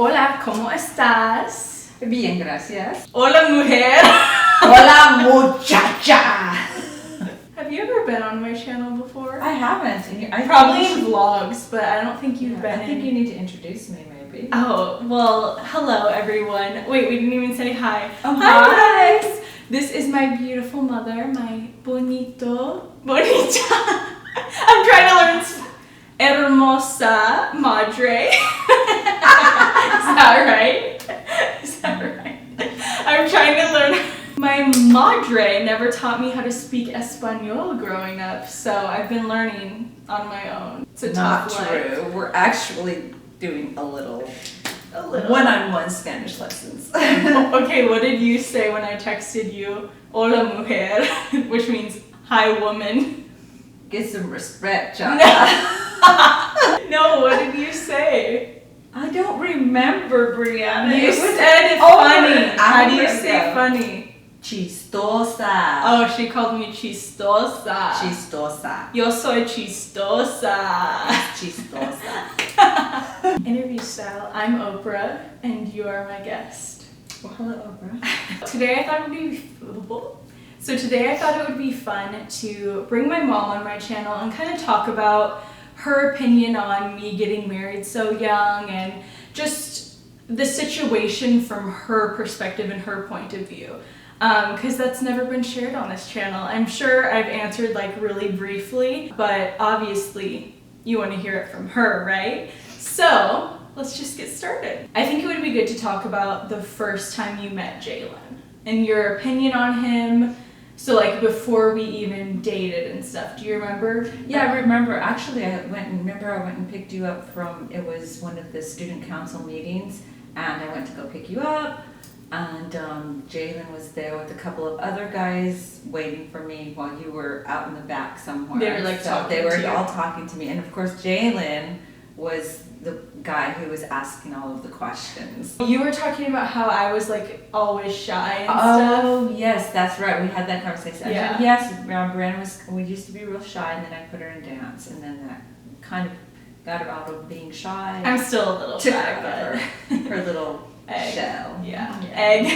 Hola, ¿cómo estás? Bien, gracias. Hola, mujer. Hola, muchacha. Have you ever been on my channel before? I haven't. I Probably in vlogs, but I don't think you've been I think you need to introduce me, maybe. Oh, well, hello everyone. Wait, we didn't even say hi. Oh, hi guys. This is my beautiful mother, my bonita. I'm trying to learn hermosa madre. Is that right? Is that right? I'm trying to learn. My madre never taught me how to speak Espanol growing up, so I've been learning on my own. It's a Not tough true. life. We're actually doing a little one-on-one Spanish lessons. Okay, what did you say when I texted you, hola mujer, which means hi woman? Get some respect, John. No, what did you say? I don't remember, Brianna. You It was said it's over funny. an How do you hour say ago. funny? Chistosa. Oh, she called me chistosa. Chistosa. Yo soy chistosa. Chistosa. Interview style. I'm Oprah, and you are my guest. Well, hello, Oprah. Today I thought it would be fun to bring my mom on my channel and kind of talk about her opinion on me getting married so young and just the situation from her perspective and her point of view. Because that's never been shared on this channel. I'm sure I've answered like really briefly, but obviously you want to hear it from her, right? So let's just get started. I think it would be good to talk about the first time you met Jalen and your opinion on him. So like before we even dated and stuff. Do you remember? Yeah, I remember. Actually, I went and picked you up from, it was one of the student council meetings, and I went to go pick you up, and Jalen was there with a couple of other guys waiting for me while you were out in the back somewhere. They were like talking They were to you. all talking to me, and of course Jalen was the guy who was asking all of the questions. You were talking about how I was like always shy and stuff. Oh, yes, that's right. We had that conversation. I Yeah. said, yes, Brianna we used to be real shy, and then I put her in dance, and then that kind of got her out of being shy. I'm still a little Took shy, her out of but her little egg. shell. Yeah, egg.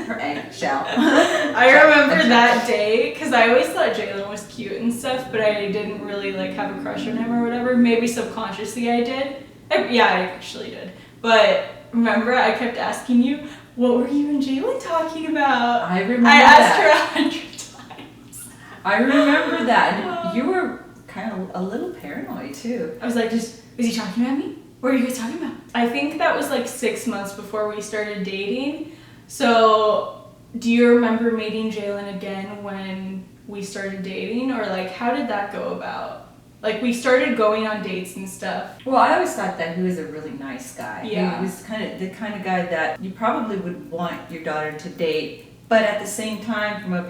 Her egg shell. I remember that day because I always thought Jalen was cute and stuff, but I didn't really like have a crush on him or whatever. Maybe subconsciously I did. Yeah, I actually did. But remember, I kept asking you, what were you and Jalen talking about? I remember I asked that. her 100 times. I remember that. And you were kind of a little paranoid too. I was like, is he talking about me? What are you guys talking about? I think that was like 6 months before we started dating. So, do you remember meeting Jalen again when we started dating? Or like, how did that go about? Like, we started going on dates and stuff. Well, I always thought that he was a really nice guy. Yeah. He was kind of the kind of guy that you probably would want your daughter to date, but at the same time, from a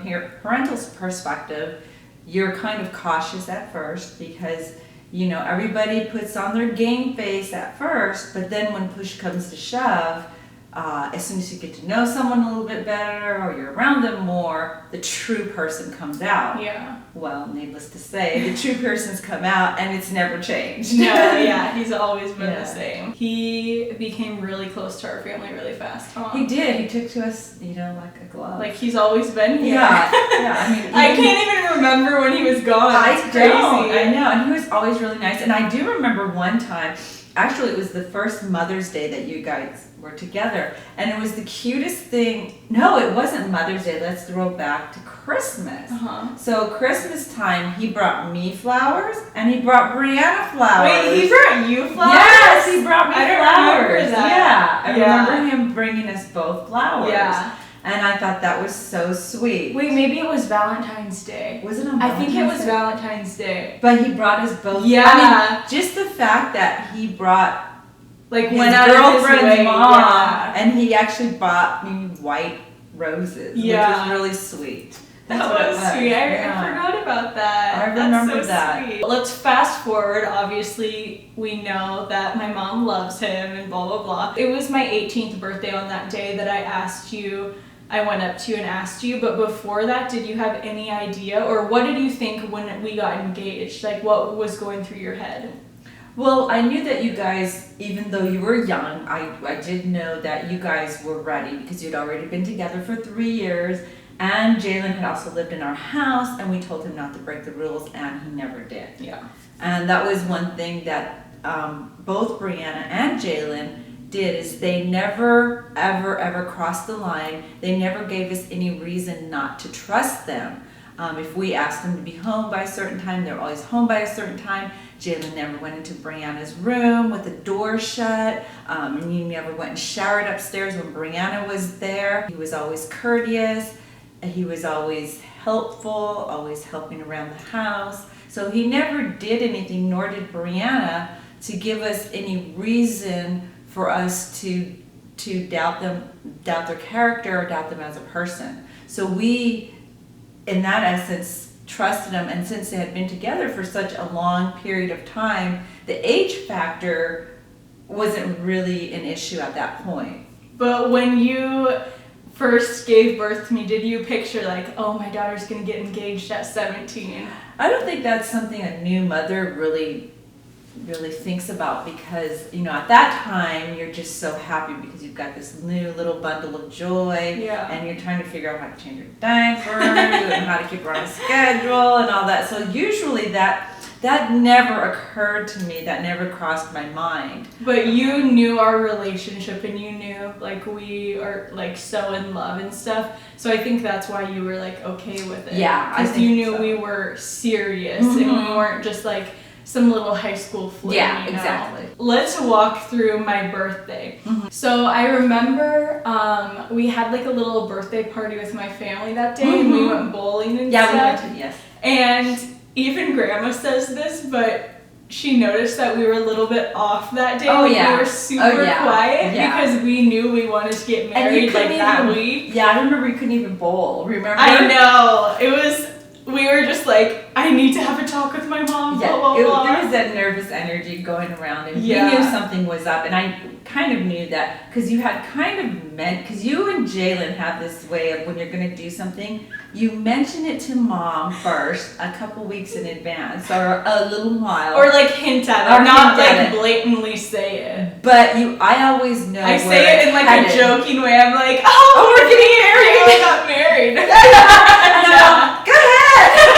parental's perspective, you're kind of cautious at first because, you know, everybody puts on their game face at first, but then when push comes to shove, as soon as you get to know someone a little bit better or you're around them more, the true person comes out. Yeah. Well, needless to say, the true person's come out and it's never changed. No, yeah, he's always been Yeah. the same. He became really close to our family really fast, huh? He did. He took to us, you know, like a glove. Like, he's always been here. yeah, yeah. I mean, I can't even remember when he was gone. It's I crazy. don't. I know, and he was always really nice. And I do remember one time. Actually, it was the first Mother's Day that you guys were together, and it was the cutest thing. No, it wasn't Mother's Day. Let's throw back to Christmas. Uh-huh. So Christmas time, he brought me flowers, and he brought Brianna flowers. Wait, he brought you flowers? Yes, he brought me I don't flowers. remember that. Yeah, I Yeah. remember him bringing us both flowers. Yeah. And I thought that was so sweet. Wait, maybe it was Valentine's Day. Was it on I think it was Day? Valentine's Day. But he brought us both. Yeah. I mean, just the fact that he brought Like, his went out of his girlfriend's way. mom, Yeah. and he actually bought me white roses, Yeah. which was really sweet. That's That what it was sweet. I Yeah. forgot about that. I remember That's so that. Sweet. Let's fast forward. Obviously, we know that my mom loves him and blah, blah, blah. It was my 18th birthday on that day that I asked you, I went up to you and asked you, but before that, did you have any idea, or what did you think when we got engaged? Like, what was going through your head? Well, I knew that you guys, even though you were young, I did know that you guys were ready because you'd already been together for 3 years. And Jalen had also lived in our house, and we told him not to break the rules, and he never did. Yeah. And that was one thing that both Brianna and Jalen did, is they never, ever crossed the line. They never gave us any reason not to trust them. If we asked them to be home by a certain time, they were always home by a certain time. Jalen never went into Brianna's room with the door shut. And he never went and showered upstairs when Brianna was there. He was always courteous. He was always helpful, always helping around the house. So he never did anything, nor did Brianna, to give us any reason for us to doubt them, doubt their character, or doubt them as a person. So we, in that essence, trusted them, and since they had been together for such a long period of time, the age factor wasn't really an issue at that point. But when you first gave birth to me, did you picture like, oh, my daughter's gonna get engaged at 17? I don't think that's something a new mother really thinks about, because at that time you're just so happy because you've got this new little bundle of joy. Yeah. And you're trying to figure out how to change your diaper and how to keep her on a schedule and all that. So usually that never occurred to me, that never crossed my mind. But you knew our relationship, and you knew like we are like so in love and stuff. So I think that's why you were like okay with it. Yeah, I because think you knew so. we were serious and we weren't just like some little high school fling. Yeah, you know? exactly. Let's walk through my birthday. So I remember we had like a little birthday party with my family that day, and we went bowling and Yeah, stuff. we went to, yes. And even Grandma says this, but she noticed that we were a little bit off that day. Oh, Like, yeah. we were super quiet because we knew we wanted to get married like that week. Yeah, I remember you couldn't even bowl. Remember? I know. We were just like, I need to have a talk with my mom. Yeah, Blah, blah, blah. there was that nervous energy going around, and we knew something was up, and I kind of knew that because you had kind of because you and Jalen have this way of when you're going to do something, you mention it to mom first a couple weeks in advance or a little while. Or like hint at it, Or not hint at like it. blatantly say it. But I always know I where say it in like headed. a joking way. I'm like, oh, we're getting married. We got married. Yeah. Go ahead.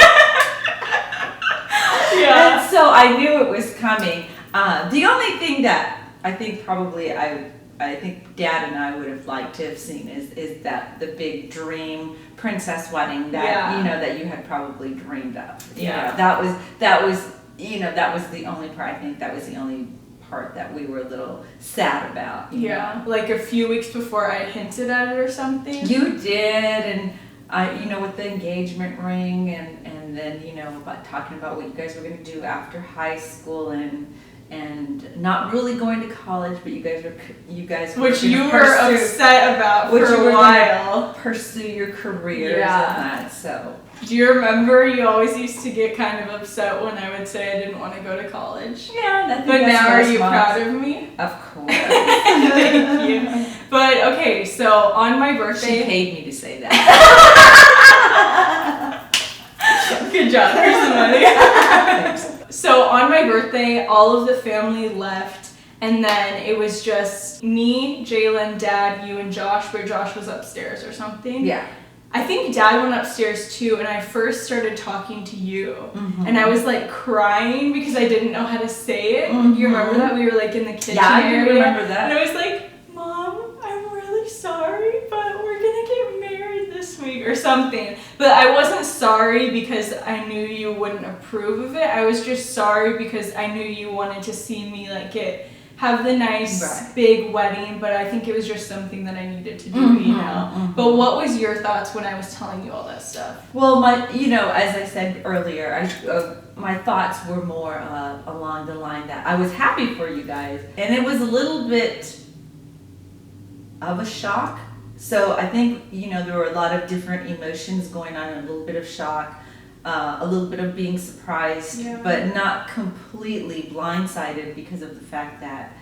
Yeah. And so I knew it was coming. The only thing that I think probably I think Dad and I would have liked to have seen is that the big dream princess wedding that that you had probably dreamed of. You know, that was that was the only part. I think that was the only part that we were a little sad about. You know? Like a few weeks before I hinted at it or something. You did, and with the engagement ring, and then about talking about what you guys were going to do after high school, and not really going to college, but you guys were which you were upset about for a while. Pursue your careers and that. So do you remember you always used to get kind of upset when I would say I didn't want to go to college? Yeah, but now are you proud of me? Of course. Thank you. But okay, so on my birthday, she paid me to say that. Good job. Here's the money. Thanks. So on my birthday, all of the family left, and then it was just me, Jalen, Dad, you, and Josh, where Josh was upstairs or something. Yeah. I think Dad went upstairs too, and I first started talking to you, and I was like crying because I didn't know how to say it. You remember that? We were like in the kitchen area. I remember that. And I was like, Mom, I'm really sorry, but we're gonna get married this week or something. But I wasn't sorry because I knew you wouldn't approve of it. I was just sorry because I knew you wanted to see me like have the nice big wedding, but I think it was just something that I needed to do, But what was your thoughts when I was telling you all that stuff? Well, as I said earlier, my thoughts were more along the line that I was happy for you guys, and it was a little bit of a shock. So I think, there were a lot of different emotions going on, a little bit of shock, a little bit of being surprised, but not completely blindsided because of the fact that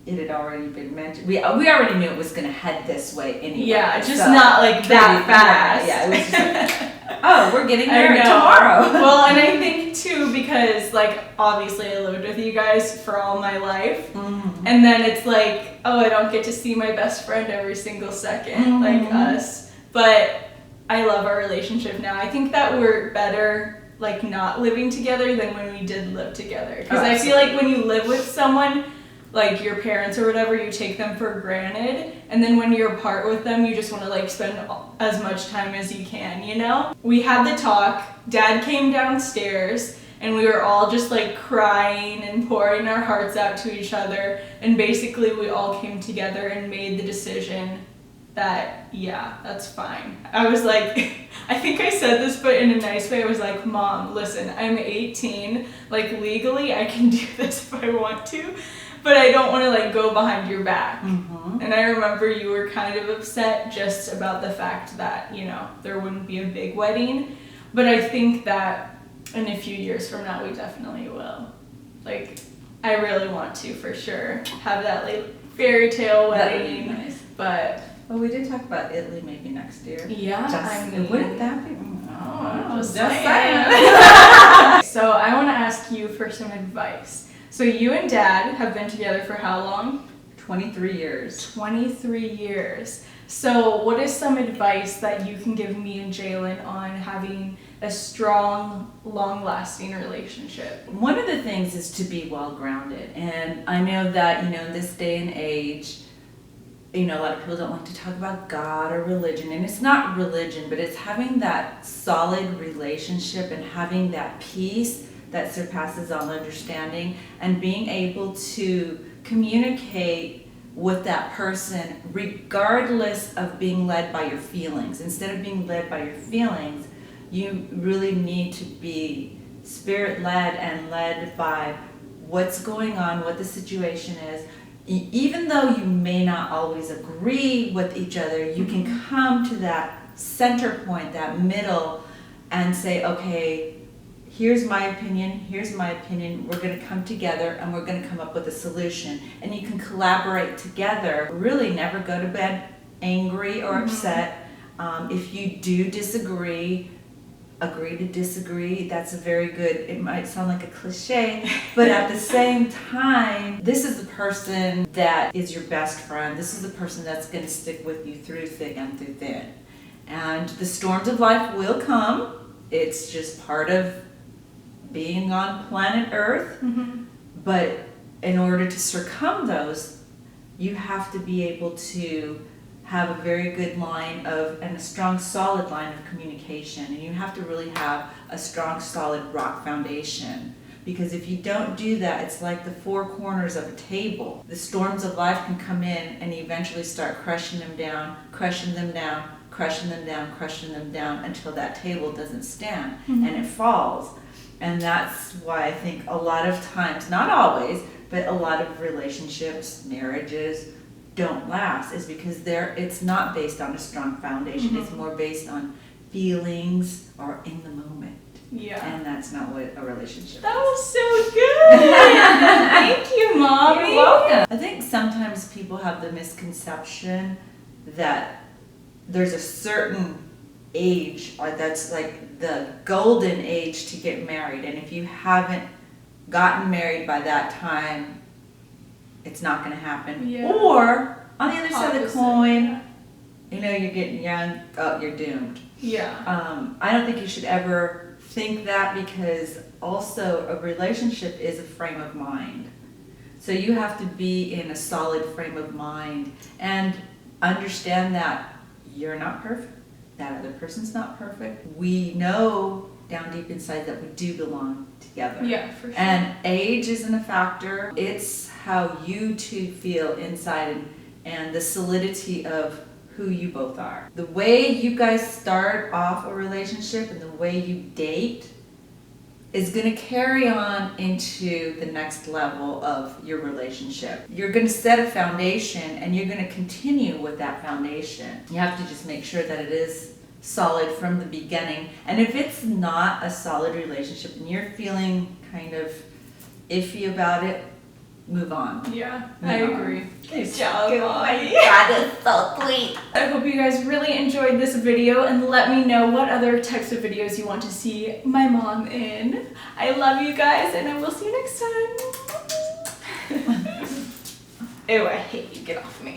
it had already been mentioned. We already knew it was going to head this way anyway. Yeah, just not like that fast. Yeah, it was just like, oh, we're getting married tomorrow. Well, and I think too, because like obviously I lived with you guys for all my life, Mm-hmm. and then it's like, oh, I don't get to see my best friend every single second, like us. But I love our relationship now. I think that we're better like not living together than when we did live together, because I feel like when you live with someone, like your parents or whatever, you take them for granted, and then when you're apart with them, you just want to like spend as much time as you can, you know? We had the talk, Dad came downstairs, and we were all just like crying and pouring our hearts out to each other, and basically we all came together and made the decision that, yeah, that's fine. I was like, I think I said this, but in a nice way. I was like, Mom, listen, I'm 18, like legally I can do this if I want to, but I don't want to like go behind your back. Mm-hmm. And I remember you were kind of upset just about the fact that, you know, there wouldn't be a big wedding, but I think that in a few years from now we definitely will. Like, I really want to for sure have that like fairy tale That would be wedding. nice. But Well, we did talk about Italy maybe next year. yeah, I mean, Wouldn't that be? just saying. So I want to ask you for some advice. So you and Dad have been together for how long? 23 years. 23 years. So what is some advice that you can give me and Jalen on having a strong, long-lasting relationship? One of the things is to be well-grounded. And I know that, you know, in this day and age, you know, a lot of people don't like to talk about God or religion. And it's not religion, but it's having that solid relationship and having that peace that surpasses all understanding, and being able to communicate with that person regardless of being led by your feelings. Instead of being led by your feelings, you really need to be spirit-led and led by what's going on, what the situation is. Even though you may not always agree with each other, you can come to that center point, that middle, and say, okay, here's my opinion, we're going to come together and we're going to come up with a solution. And you can collaborate together, really never go to bed angry or upset. If you do disagree, agree to disagree. That's a very good, it might sound like a cliche, but at the same time, this is the person that is your best friend. This is the person that's going to stick with you through thick and through thin. And the storms of life will come. It's just part of being on planet Earth. But in order to circum those, you have to be able to have a very good line of, and a strong solid line of communication, and you have to really have a strong solid rock foundation, because if you don't do that, it's like the four corners of a table. The storms of life can come in and eventually start crushing them down, crushing them down, crushing them down, crushing them down, until that table doesn't stand and it falls. And that's why I think a lot of times, not always, but a lot of relationships, marriages, don't last, is because it's not based on a strong foundation. It's more based on feelings or in the moment. Yeah. And that's not what a relationship That is. was so good. Thank you, Mommy. You're welcome. I think sometimes people have the misconception that there's a certain age, or that's like the golden age to get married, and if you haven't gotten married by that time, it's not going to happen. Yeah. Or on the other side of the Opposite, coin, yeah. you know, you're getting young, oh, you're doomed. Yeah. I don't think you should ever think that, because also a relationship is a frame of mind. So you have to be in a solid frame of mind and understand that you're not perfect, that other person's not perfect. We know down deep inside that we do belong together. Yeah, for sure. And age isn't a factor. It's how you two feel inside, and the solidity of who you both are. The way you guys start off a relationship and the way you date is going to carry on into the next level of your relationship. You're going to set a foundation and you're going to continue with that foundation. You have to just make sure that it is solid from the beginning. And if it's not a solid relationship and you're feeling kind of iffy about it, move on. Yeah, I Move on. agree. Good job, Mommy. God, it's so sweet. I hope you guys really enjoyed this video and let me know what other types of videos you want to see my mom in. I love you guys and I will see you next time. Ew, I hate you. Get off me.